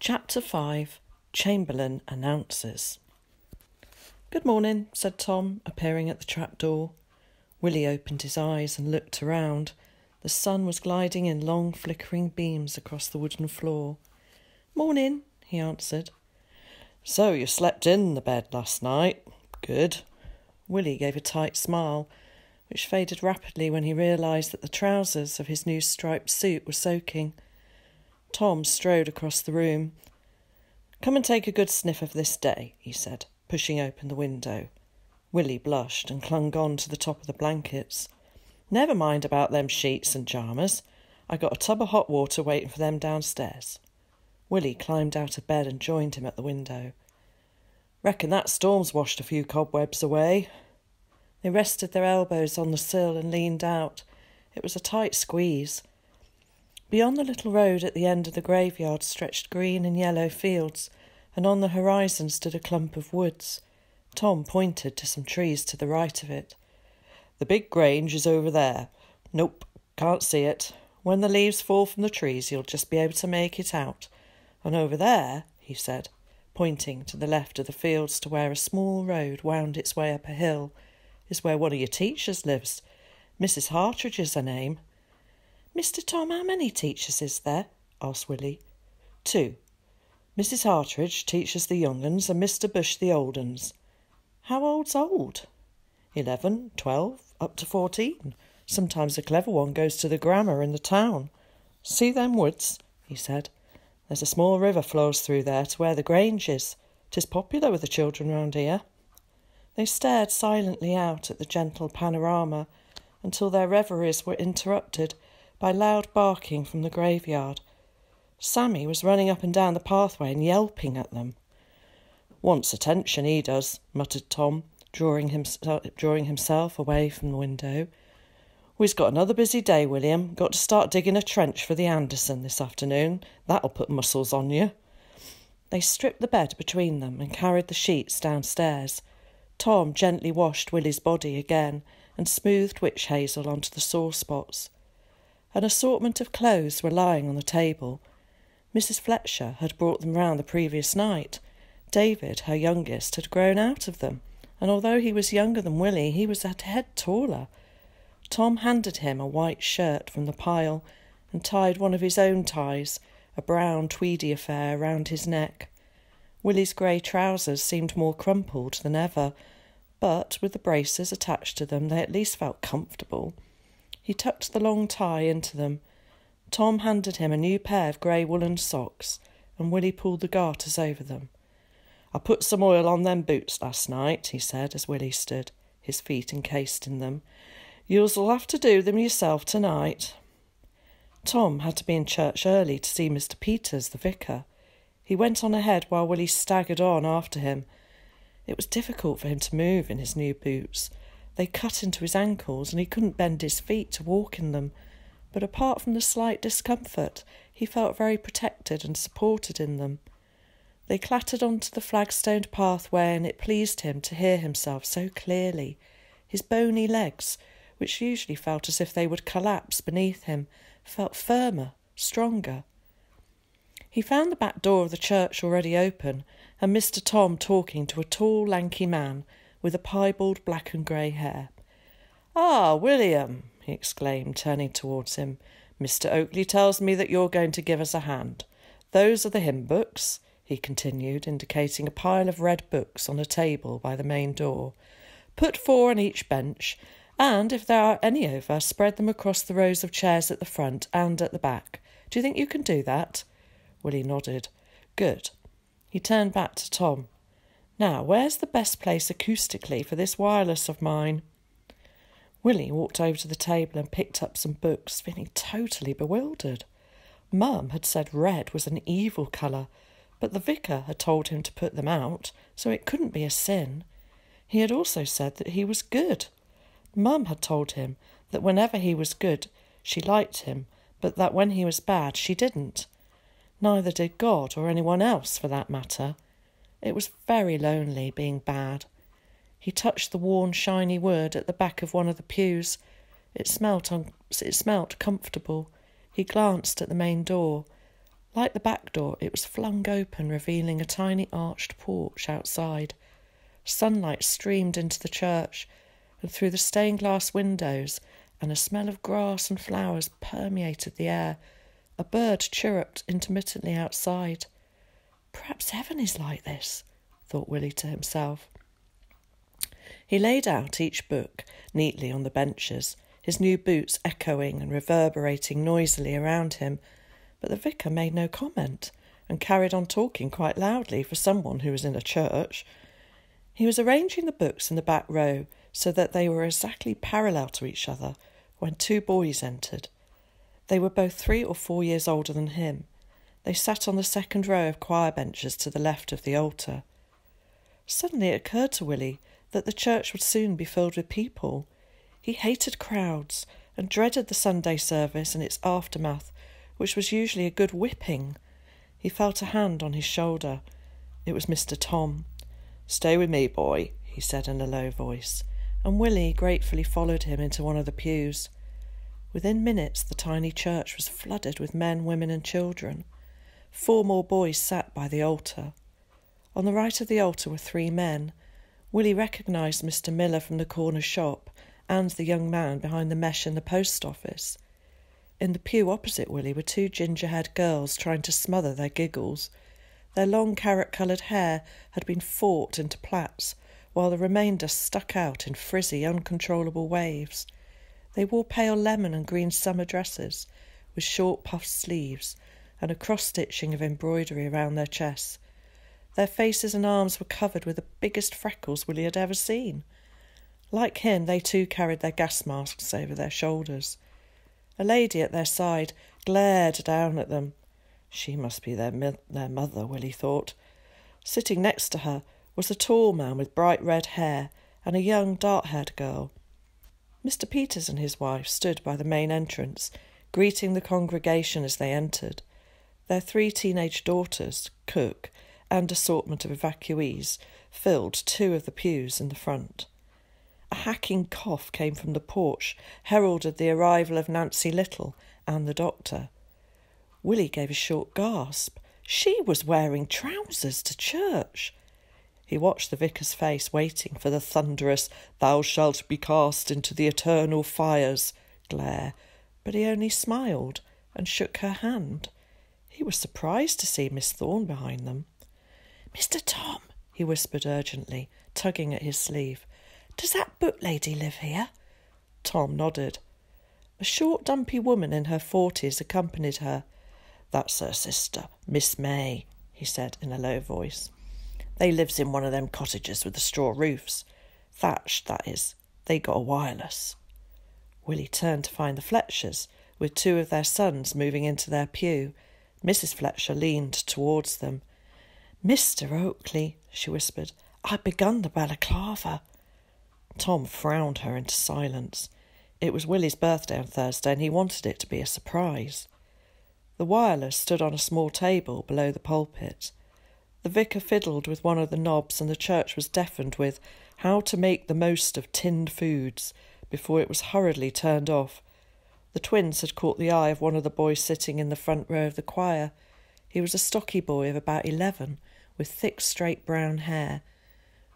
Chapter 5. Chamberlain Announces. "Good morning," said Tom, appearing at the trapdoor. Willie opened his eyes and looked around. The sun was gliding in long flickering beams across the wooden floor. "Morning," he answered. "So you slept in the bed last night? Good." Willie gave a tight smile, which faded rapidly when he realised that the trousers of his new striped suit were soaking. Tom strode across the room. "Come and take a good sniff of this day," he said, pushing open the window. Willie blushed and clung on to the top of the blankets. "Never mind about them sheets and pyjamas. I got a tub of hot water waiting for them downstairs." Willie climbed out of bed and joined him at the window. "Reckon that storm's washed a few cobwebs away." They rested their elbows on the sill and leaned out. It was a tight squeeze. Beyond the little road at the end of the graveyard stretched green and yellow fields, and on the horizon stood a clump of woods. Tom pointed to some trees to the right of it. "The big grange is over there. Nope, can't see it. When the leaves fall from the trees you'll just be able to make it out. And over there," he said, pointing to the left of the fields to where a small road wound its way up a hill, "is where one of your teachers lives. Mrs. Hartridge is her name." "Mr. Tom, how many teachers is there?" asked Willie. "Two. Mrs. Hartridge teaches the young uns and Mr. Bush the old uns." "How old's old?" 11, 12, up to 14. Sometimes a clever one goes to the grammar in the town. "See them woods?" he said. "There's a small river flows through there to where the grange is. 'Tis popular with the children round here." They stared silently out at the gentle panorama until their reveries were interrupted by loud barking from the graveyard. Sammy was running up and down the pathway and yelping at them. "Wants attention, he does," muttered Tom, drawing himself away from the window. "We've got another busy day, William. Got to start digging a trench for the Anderson this afternoon. That'll put muscles on you." They stripped the bed between them and carried the sheets downstairs. Tom gently washed Willie's body again and smoothed witch hazel onto the sore spots. An assortment of clothes were lying on the table. Mrs. Fletcher had brought them round the previous night. David, her youngest, had grown out of them, and although he was younger than Willie, he was a head taller. Tom handed him a white shirt from the pile and tied one of his own ties, a brown tweedy affair, round his neck. Willie's grey trousers seemed more crumpled than ever, but with the braces attached to them they at least felt comfortable. He tucked the long tie into them. Tom handed him a new pair of grey woollen socks, and Willie pulled the garters over them. "I put some oil on them boots last night," he said, as Willie stood, his feet encased in them. "You'll have to do them yourself tonight." Tom had to be in church early to see Mr. Peters, the vicar. He went on ahead while Willie staggered on after him. It was difficult for him to move in his new boots. They cut into his ankles and he couldn't bend his feet to walk in them, but apart from the slight discomfort, he felt very protected and supported in them. They clattered onto the flagstoned pathway and it pleased him to hear himself so clearly. His bony legs, which usually felt as if they would collapse beneath him, felt firmer, stronger. He found the back door of the church already open and Mr. Tom talking to a tall, lanky man with a piebald black and grey hair. "Ah, William," he exclaimed, turning towards him. "Mr. Oakley tells me that you're going to give us a hand. Those are the hymn books," he continued, indicating a pile of red books on a table by the main door. "Put 4 on each bench, and if there are any over, spread them across the rows of chairs at the front and at the back. Do you think you can do that?" Willie nodded. "Good." He turned back to Tom. "Now, where's the best place acoustically for this wireless of mine?" Willie walked over to the table and picked up some books, feeling totally bewildered. Mum had said red was an evil colour, but the vicar had told him to put them out, so it couldn't be a sin. He had also said that he was good. Mum had told him that whenever he was good, she liked him, but that when he was bad, she didn't. Neither did God or anyone else, for that matter. It was very lonely being bad. He touched the worn, shiny wood at the back of one of the pews. It smelt comfortable. He glanced at the main door. Like the back door, it was flung open, revealing a tiny arched porch outside. Sunlight streamed into the church, and through the stained glass windows, and a smell of grass and flowers permeated the air. A bird chirruped intermittently outside. "Perhaps heaven is like this," thought Willie to himself. He laid out each book neatly on the benches, his new boots echoing and reverberating noisily around him, but the vicar made no comment and carried on talking quite loudly for someone who was in a church. He was arranging the books in the back row so that they were exactly parallel to each other when two boys entered. They were both 3 or 4 years older than him. They sat on the second row of choir benches to the left of the altar. Suddenly it occurred to Willie that the church would soon be filled with people. He hated crowds and dreaded the Sunday service and its aftermath, which was usually a good whipping. He felt a hand on his shoulder. It was Mr. Tom. "Stay with me, boy," he said in a low voice, and Willie gratefully followed him into one of the pews. Within minutes the tiny church was flooded with men, women and children. 4 more boys sat by the altar. On the right of the altar were 3 men. Willie recognised Mr. Miller from the corner shop and the young man behind the mesh in the post office. In the pew opposite Willie were 2 ginger-haired girls trying to smother their giggles. Their long carrot-coloured hair had been fought into plaits, while the remainder stuck out in frizzy, uncontrollable waves. They wore pale lemon and green summer dresses, with short puffed sleeves and a cross-stitching of embroidery around their chests. Their faces and arms were covered with the biggest freckles Willie had ever seen. Like him, they too carried their gas masks over their shoulders. A lady at their side glared down at them. She must be their mother, Willie thought. Sitting next to her was a tall man with bright red hair and a young dark-haired girl. Mr. Peters and his wife stood by the main entrance, greeting the congregation as they entered. Their 3 teenage daughters, cook, and assortment of evacuees filled 2 of the pews in the front. A hacking cough came from the porch, heralded the arrival of Nancy Little and the doctor. Willie gave a short gasp. She was wearing trousers to church. He watched the vicar's face, waiting for the thunderous "thou shalt be cast into the eternal fires" glare, but he only smiled and shook her hand. He was surprised to see Miss Thorne behind them. "Mr. Tom," he whispered urgently, tugging at his sleeve, "does that book lady live here?" Tom nodded. A short, dumpy woman in her 40s accompanied her. "That's her sister, Miss May," he said in a low voice. "They lives in one of them cottages with the straw roofs. Thatched, that is. They got a wireless." Willie turned to find the Fletchers, with 2 of their sons moving into their pew. Mrs. Fletcher leaned towards them. "Mr. Oakley," she whispered, "I've begun the balaclava." Tom frowned her into silence. It was Willie's birthday on Thursday, and he wanted it to be a surprise. The wireless stood on a small table below the pulpit. The vicar fiddled with one of the knobs, and the church was deafened with "How to Make the Most of Tinned Foods" before it was hurriedly turned off. The twins had caught the eye of one of the boys sitting in the front row of the choir. He was a stocky boy of about 11, with thick, straight brown hair.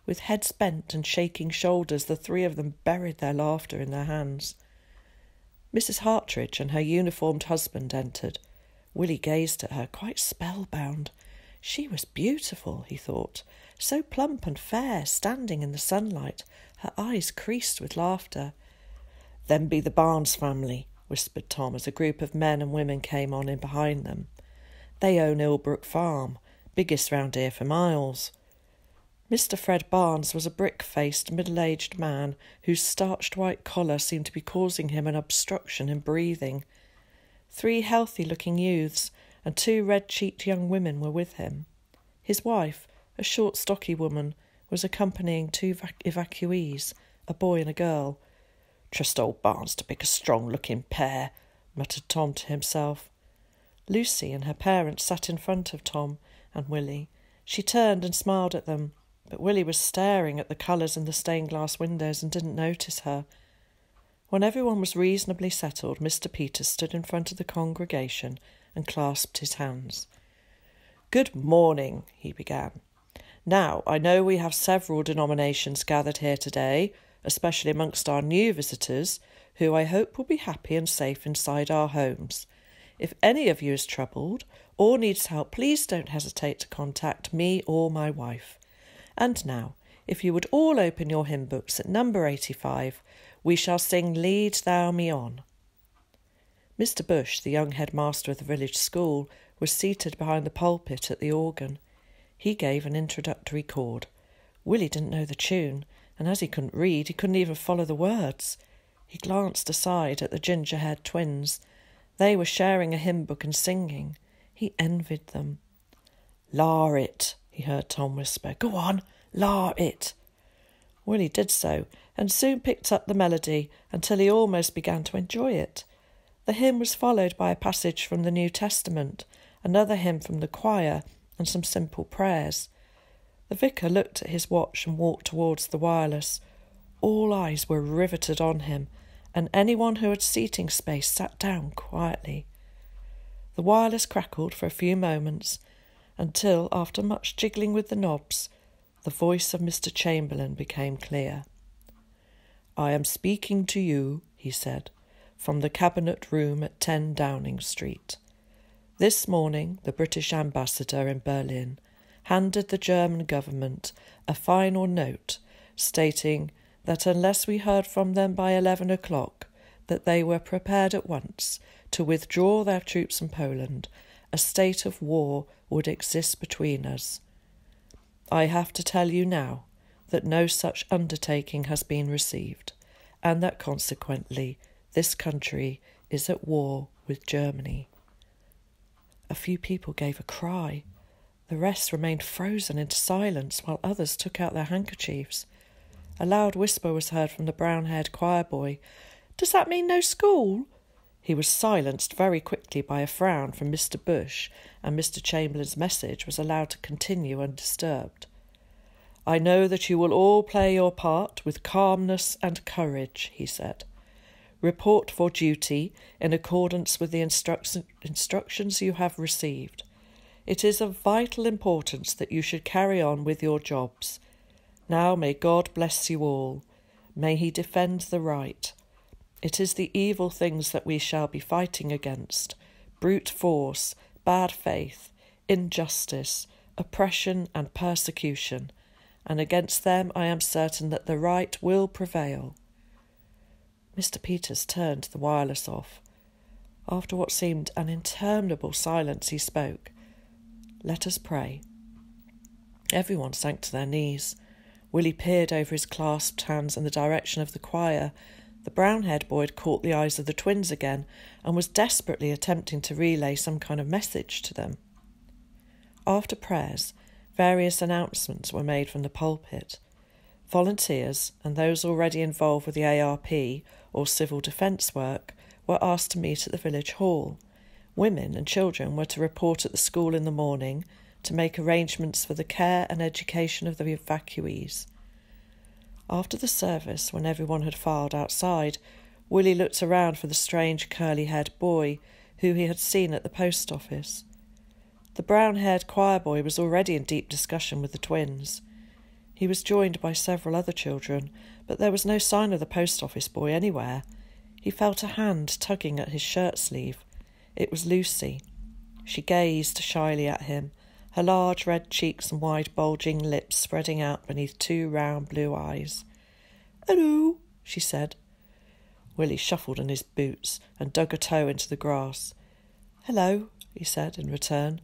With heads bent and shaking shoulders, the 3 of them buried their laughter in their hands. Mrs. Hartridge and her uniformed husband entered. Willie gazed at her, quite spellbound. She was beautiful, he thought, so plump and fair, standing in the sunlight, her eyes creased with laughter. "Them be the Barnes family," whispered Tom as a group of men and women came on in behind them. "They own Ilbrook Farm, biggest round here for miles." Mr. Fred Barnes was a brick-faced, middle-aged man whose starched white collar seemed to be causing him an obstruction in breathing. 3 healthy-looking youths and 2 red-cheeked young women were with him. His wife, a short, stocky woman, was accompanying 2 evacuees, a boy and a girl. "Trust old Barnes to pick a strong-looking pair," muttered Tom to himself. Lucy and her parents sat in front of Tom and Willie. She turned and smiled at them, but Willie was staring at the colours in the stained-glass windows and didn't notice her. When everyone was reasonably settled, Mr. Peters stood in front of the congregation and clasped his hands. "Good morning," he began. "Now, I know we have several denominations gathered here today, especially amongst our new visitors, who I hope will be happy and safe inside our homes. If any of you is troubled or needs help, please don't hesitate to contact me or my wife. And now, if you would all open your hymn books at number 85, we shall sing Lead Thou Me On." Mr. Bush, the young headmaster of the village school, was seated behind the pulpit at the organ. He gave an introductory chord. Willie didn't know the tune, and as he couldn't read, he couldn't even follow the words. He glanced aside at the ginger-haired twins. They were sharing a hymn book and singing. He envied them. "La it," he heard Tom whisper. "Go on, la it." Willie did so, and soon picked up the melody until he almost began to enjoy it. The hymn was followed by a passage from the New Testament, another hymn from the choir, and some simple prayers. The vicar looked at his watch and walked towards the wireless. All eyes were riveted on him, and anyone who had seating space sat down quietly. The wireless crackled for a few moments, until, after much jiggling with the knobs, the voice of Mr. Chamberlain became clear. "I am speaking to you," he said, "from the Cabinet Room at 10 Downing Street. This morning the British ambassador in Berlin handed the German government a final note stating that unless we heard from them by 11 o'clock, that they were prepared at once to withdraw their troops from Poland, a state of war would exist between us. I have to tell you now that no such undertaking has been received, and that consequently this country is at war with Germany." A few people gave a cry. The rest remained frozen into silence while others took out their handkerchiefs. A loud whisper was heard from the brown-haired choir boy. "Does that mean no school?" He was silenced very quickly by a frown from Mr. Bush, and Mr. Chamberlain's message was allowed to continue undisturbed. "I know that you will all play your part with calmness and courage," he said. "Report for duty in accordance with the instructions you have received. It is of vital importance that you should carry on with your jobs. Now may God bless you all. May he defend the right. It is the evil things that we shall be fighting against: brute force, bad faith, injustice, oppression and persecution, and against them I am certain that the right will prevail." Mr. Peters turned the wireless off. After what seemed an interminable silence, he spoke. "Let us pray." Everyone sank to their knees. Willie peered over his clasped hands in the direction of the choir. The brown-haired boy had caught the eyes of the twins again and was desperately attempting to relay some kind of message to them. After prayers, various announcements were made from the pulpit. Volunteers and those already involved with the ARP or civil defence work were asked to meet at the village hall. Women and children were to report at the school in the morning to make arrangements for the care and education of the evacuees. After the service, when everyone had filed outside, Willie looked around for the strange curly-haired boy who he had seen at the post office. The brown-haired choir boy was already in deep discussion with the twins. He was joined by several other children, but there was no sign of the post office boy anywhere. He felt a hand tugging at his shirt sleeve. It was Lucy. She gazed shyly at him, her large red cheeks and wide bulging lips spreading out beneath two round blue eyes. "Hello," she said. Willie shuffled in his boots and dug a toe into the grass. "Hello," he said in return.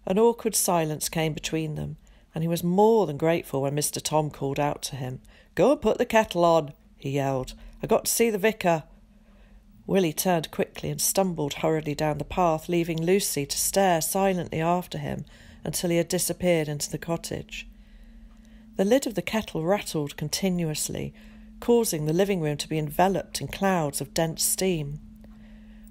An awkward silence came between them, and he was more than grateful when Mr. Tom called out to him. "Go and put the kettle on," he yelled. "I got to see the vicar." Willie turned quickly and stumbled hurriedly down the path, leaving Lucy to stare silently after him until he had disappeared into the cottage. The lid of the kettle rattled continuously, causing the living room to be enveloped in clouds of dense steam.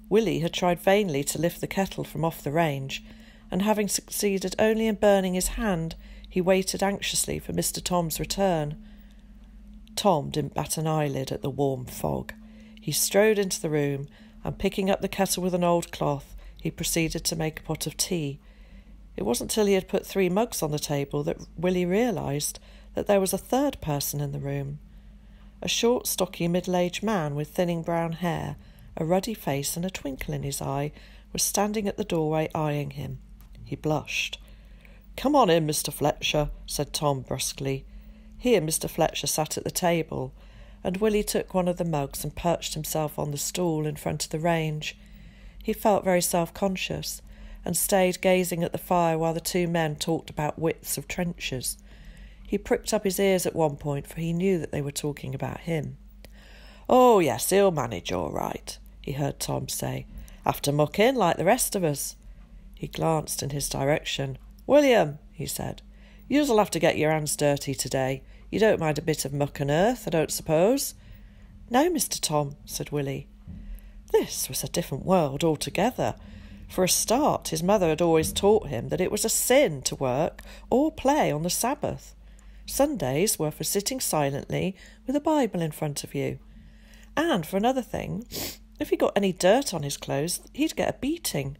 Willie had tried vainly to lift the kettle from off the range, and having succeeded only in burning his hand, he waited anxiously for Mr. Tom's return. Tom didn't bat an eyelid at the warm fog. He strode into the room, and picking up the kettle with an old cloth, He proceeded to make a pot of tea. It wasn't till he had put 3 mugs on the table that Willie realised that there was a third person in the room. A short, stocky, middle-aged man with thinning brown hair, a ruddy face and a twinkle in his eye was standing at the doorway eyeing him. He blushed. "Come on in, Mr. Fletcher," said Tom brusquely. He and Mr. Fletcher sat at the table, and Willie took one of the mugs and perched himself on the stool in front of the range. He felt very self-conscious and stayed gazing at the fire while the 2 men talked about widths of trenches. He pricked up his ears at one point, for he knew that they were talking about him. "Oh, yes, he'll manage all right," he heard Tom say. "Have to muck in like the rest of us." He glanced in his direction. "William," he said, "you'll have to get your hands dirty today. You don't mind a bit of muck and earth, I don't suppose?" "No, Mr. Tom," said Willie. This was a different world altogether. For a start, his mother had always taught him that it was a sin to work or play on the Sabbath. Sundays were for sitting silently with a Bible in front of you. And for another thing, if he got any dirt on his clothes, he'd get a beating.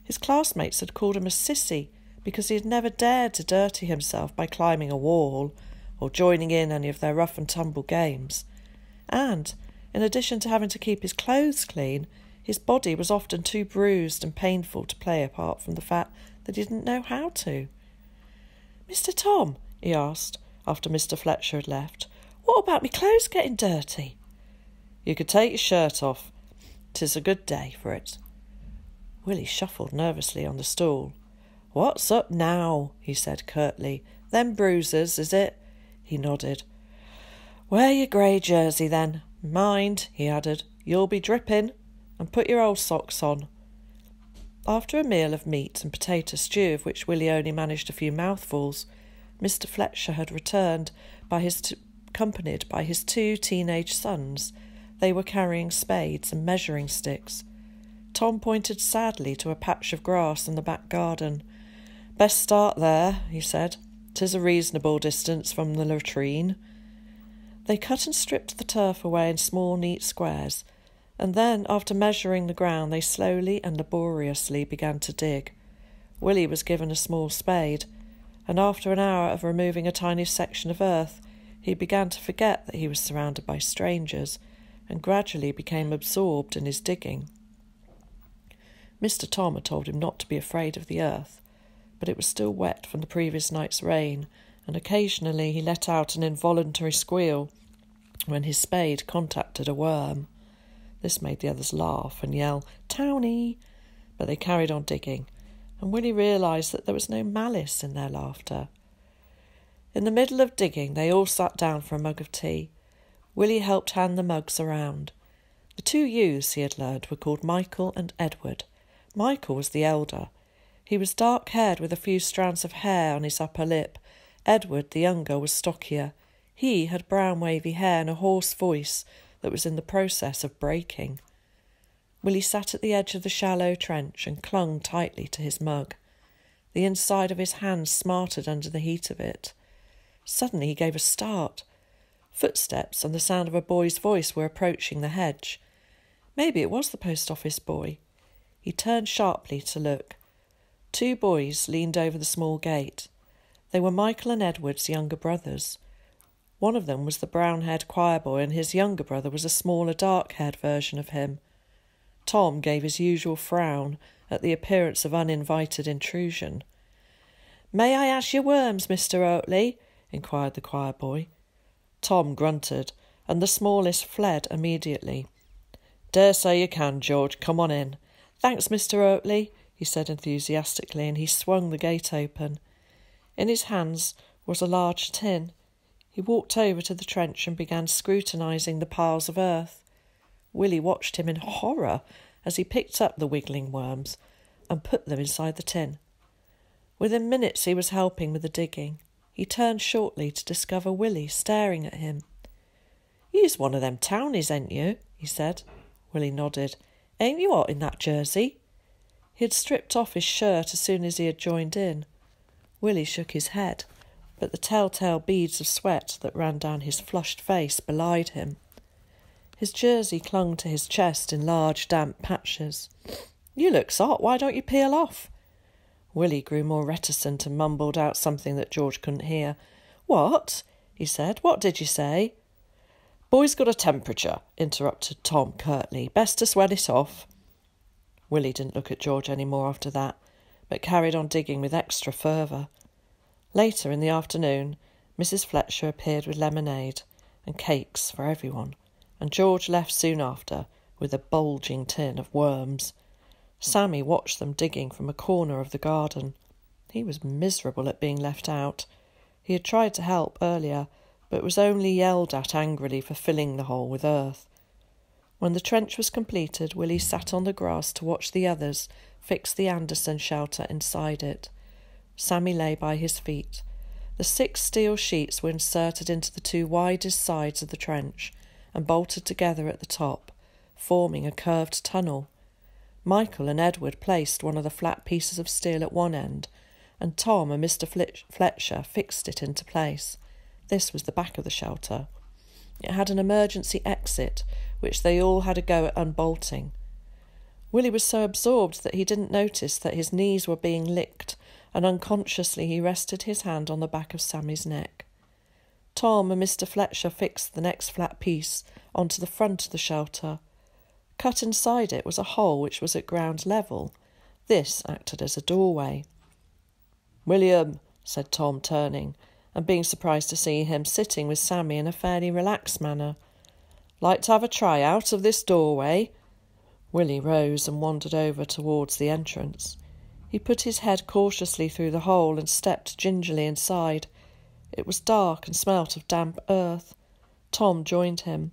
His classmates had called him a sissy because he had never dared to dirty himself by climbing a wall or joining in any of their rough-and-tumble games. And, in addition to having to keep his clothes clean, his body was often too bruised and painful to play apart from the fact that he didn't know how to. "Mr. Tom," he asked, after Mr. Fletcher had left, "what about me clothes getting dirty?" "You could take your shirt off. 'Tis a good day for it." Willie shuffled nervously on the stool. "What's up now?" he said curtly. "Them bruises, is it?" He nodded. "Wear your grey jersey, then. Mind," he added, "you'll be dripping. And put your old socks on." After a meal of meat and potato stew, of which Willie only managed a few mouthfuls, Mr. Fletcher had returned, accompanied by his 2 teenage sons. They were carrying spades and measuring sticks. Tom pointed sadly to a patch of grass in the back garden. "Best start there," he said. "'Tis a reasonable distance from the latrine." They cut and stripped the turf away in small, neat squares, and then, after measuring the ground, they slowly and laboriously began to dig. Willie was given a small spade, and after an hour of removing a tiny section of earth, he began to forget that he was surrounded by strangers, and gradually became absorbed in his digging. Mr. Tom had told him not to be afraid of the earth, but it was still wet from the previous night's rain, and occasionally he let out an involuntary squeal when his spade contacted a worm. This made the others laugh and yell, "Townie!" But they carried on digging, and Willie realised that there was no malice in their laughter. In the middle of digging, they all sat down for a mug of tea. Willie helped hand the mugs around. The 2 youths, he had learned, were called Michael and Edward. Michael was the elder. He was dark-haired with a few strands of hair on his upper lip. Edward, the younger, was stockier. He had brown wavy hair and a hoarse voice that was in the process of breaking. Willie sat at the edge of the shallow trench and clung tightly to his mug. The inside of his hand smarted under the heat of it. Suddenly he gave a start. Footsteps and the sound of a boy's voice were approaching the hedge. Maybe it was the post office boy. He turned sharply to look. 2 boys leaned over the small gate. They were Michael and Edward's younger brothers. One of them was the brown-haired choir boy, and his younger brother was a smaller, dark-haired version of him. Tom gave his usual frown at the appearance of uninvited intrusion. "May I ask your worms, Mr. Oatley?" inquired the choir boy. Tom grunted, and the smallest fled immediately. "Dare say you can, George. Come on in." "Thanks, Mr. Oatley," he said enthusiastically, and he swung the gate open. In his hands was a large tin. He walked over to the trench and began scrutinising the piles of earth. Willie watched him in horror as he picked up the wiggling worms and put them inside the tin. Within minutes he was helping with the digging. He turned shortly to discover Willie staring at him. "You's one of them townies, ain't you?" he said. Willie nodded. "Ain't you hot in that jersey?" He had stripped off his shirt as soon as he had joined in. Willie shook his head, but the telltale beads of sweat that ran down his flushed face belied him. His jersey clung to his chest in large damp patches. You look hot. Why don't you peel off?" Willie grew more reticent and mumbled out something that George couldn't hear. "What?" he said. "What did you say?" "Boy's got a temperature," interrupted Tom curtly. "Best to sweat it off." Willie didn't look at George any more after that, but carried on digging with extra fervour. Later in the afternoon, Mrs. Fletcher appeared with lemonade and cakes for everyone, and George left soon after with a bulging tin of worms. Sammy watched them digging from a corner of the garden. He was miserable at being left out. He had tried to help earlier, but was only yelled at angrily for filling the hole with earth. When the trench was completed, Willie sat on the grass to watch the others fix the Anderson shelter inside it. Sammy lay by his feet. The 6 steel sheets were inserted into the 2 widest sides of the trench and bolted together at the top, forming a curved tunnel. Michael and Edward placed one of the flat pieces of steel at one end, and Tom and Mr. Fletcher fixed it into place. This was the back of the shelter. It had an emergency exit, which they all had a go at unbolting. Willie was so absorbed that he didn't notice that his knees were being licked, and unconsciously he rested his hand on the back of Sammy's neck. Tom and Mr. Fletcher fixed the next flat piece onto the front of the shelter. Cut inside it was a hole which was at ground level. This acted as a doorway. "William," said Tom, turning, and being surprised to see him sitting with Sammy in a fairly relaxed manner. "Like to have a try out of this doorway?" Willie rose and wandered over towards the entrance. He put his head cautiously through the hole and stepped gingerly inside. It was dark and smelt of damp earth. Tom joined him.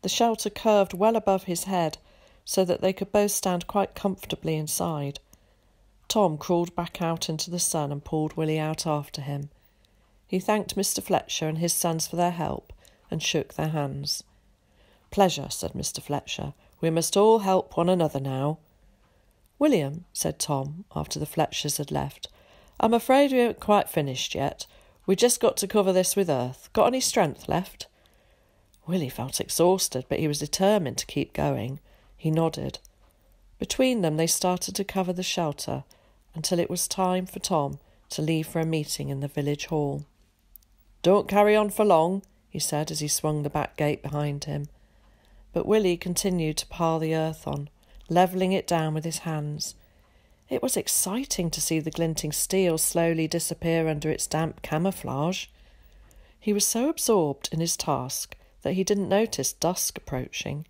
The shelter curved well above his head, so that they could both stand quite comfortably inside. Tom crawled back out into the sun and pulled Willie out after him. He thanked Mr. Fletcher and his sons for their help and shook their hands. "Pleasure," said Mr. Fletcher. "We must all help one another now." "William," said Tom, after the Fletchers had left, "I'm afraid we haven't quite finished yet. We just got to cover this with earth. Got any strength left?" Willie felt exhausted, but he was determined to keep going. He nodded. Between them they started to cover the shelter until it was time for Tom to leave for a meeting in the village hall. "Don't carry on for long," he said as he swung the back gate behind him. But Willie continued to pile the earth on, levelling it down with his hands. It was exciting to see the glinting steel slowly disappear under its damp camouflage. He was so absorbed in his task that he didn't notice dusk approaching.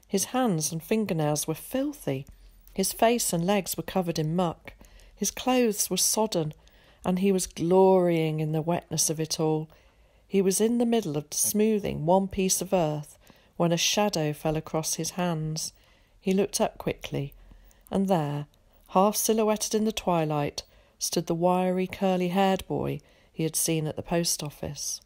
His hands and fingernails were filthy. His face and legs were covered in muck. His clothes were sodden, and he was glorying in the wetness of it all. He was in the middle of smoothing one piece of earth when a shadow fell across his hands. He looked up quickly, and there, half silhouetted in the twilight, stood the wiry, curly-haired boy he had seen at the post office.